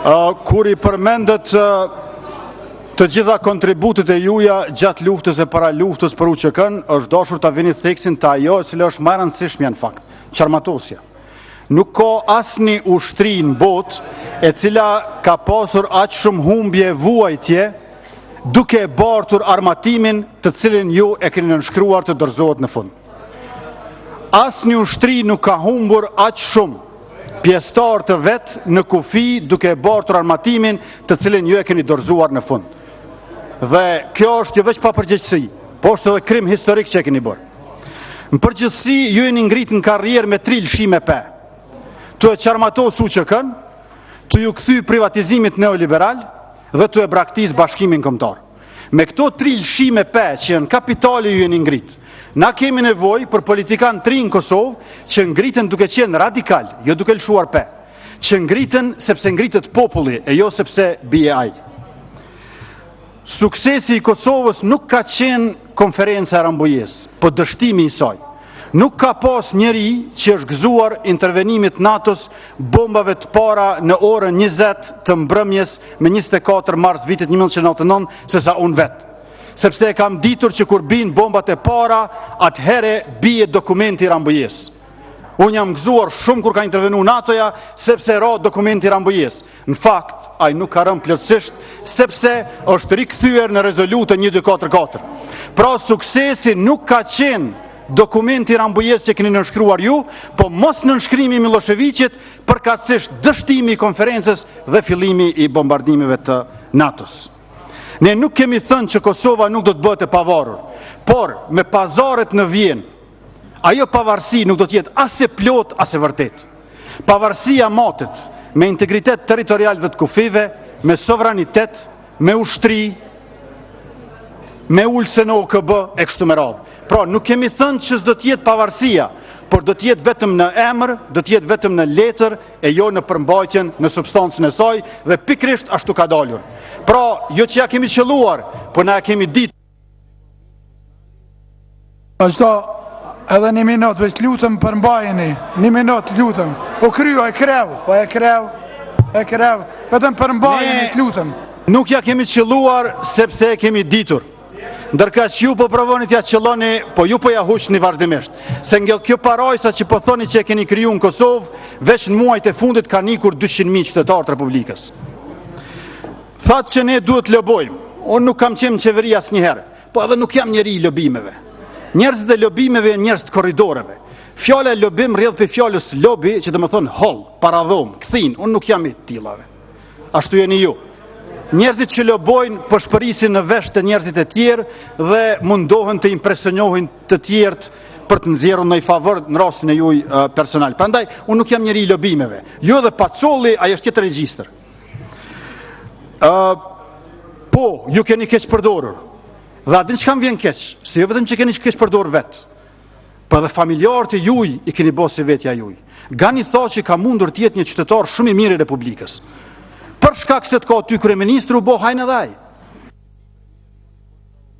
kur I përmendet të gjitha kontributet e juja gjatë luftës e para luftës për UÇK-n, është dashur ta vini theksin të ajo e cila është më e rëndësishmja në fakt, qarmatosja. Nuk ka asnjë ushtri në botë e cila ka pasur aq shumë humbje vuajtje duke bartur armatimin të cilin ju e keni nënshkruar të dorëzohet në fund. Asnjë ushtri nuk ka humbur aq shumë pjesëtar të vet në kufi duke bartur armatimin të cilin ju e keni dorëzuar në fund. Dhe kjo është jo vetëm pa përgjegjësi, po është edhe krim historik që e keni bërë. Në përgjithësi ju jeni ngritur në karrierë me 3 lëshime pe. Të e qarmatos UÇK-n, të ju kthy privatizimit neoliberal dhe të e braktis bashkimin kombëtar. Me këto 3 lëshime pe që janë kapitali ju jeni ngrit. Na kemi nevojë për politikan 3 në Kosovë që ngriten duke qenë radikal, jo duke lëshuar pe. Që ngriten sepse ngritet populli e jo sepse bie ai. Suksesi I Kosovës nuk ka qenë konferenca e Rambujës, po dështimi I saj. Nuk ka pas njeri që është gëzuar intervenimit NATO-s bombave të para në orën 20 të mbrëmjes me 24 mars vitit 1999 sesa unë vetë. Sepse e kam ditur që kur bin bombat e para, atëhere bie dokumenti I Rambujës. Unë jam gëzuar shumë kur ka intervenu NATO-ja, sepse ra dokumenti I Rambujës. Në fakt, ai nuk ka rënë plotësisht, sepse është rikthyer në rezolutën 1244. Pra suksesi nuk ka qenë dokumenti I Rambujës që keni nënshkruar ju, po mos nënshkrimi I Miloševićit, përkatësisht dështimi I konferencës dhe fillimi I bombardimeve të NATO-s. Ne nuk kemi thënë që Kosova nuk do të bëhet e pavarur, por me pazaret në Vjenë, ajo pavarësi nuk do të jetë as e plot as e vërtet. Pavarësia matet me integritet territorial dhe të kufive, me sovranitet, me ushtri, me ulse në OKB e kështu me radhë. Pra nuk kemi thënë që s'do të jetë pavarësia, por do të jetë vetëm në emër, do të jetë vetëm në letër e jo në përmbajtjen në substancën e saj dhe pikrisht ashtu ka dalur. Pra jo që ja kemi qelluar, por na kemi ditë. Ashtu edhe 1 minutë, veç lutëm përmbajeni, 1 minutë lutëm. Po kryo e krev, vetëm përmbajeni lutëm. Nuk ja kemi qelluar sepse e kemi ditur. Ndërka që ju po provoni t'ja qelloni, po ju po ja huqni vazhdimisht. Se nga kjo parajsa që po thoni që e keni kriju në Kosovë, veç në muajt e fundit ka nikur 200.000 qytetarë të Republikës. Thatë që ne duhet lobojmë. Unë nuk kam qenë në qeveri asnjëherë, po edhe nuk jam njeri I lobimeve. Njerëz dhe lobimeve janë njerëz të korridoreve. Fjala lobim rrjedh për fjalës lobi, që do të thonë holl, paradhom, kthin. Unë nuk jam I tillave. Ashtu jeni ju. Njerëzit që lobojnë përshpërisin në vesh të njerëzit e tjerë dhe mundohen të impresionohin të tjerët për të nxjerrur në favor në rastin e juaj personal. Prandaj unë nuk jam njeri I lobimeve. Jo dhe Pacolli, ai është tjetër regjistër. Po, ju keni keq përdorur. Dhe a din çka më vjen keq? Se jo vetëm që keni keq përdorur vet, po edhe familjarët e juaj I keni bërë si vetja juaj. Gani tha që ka mundur të jetë një qytetar shumë I mirë I Republikës. Për shkak se të ka ty kryeministri u bo hajnë edhe ai.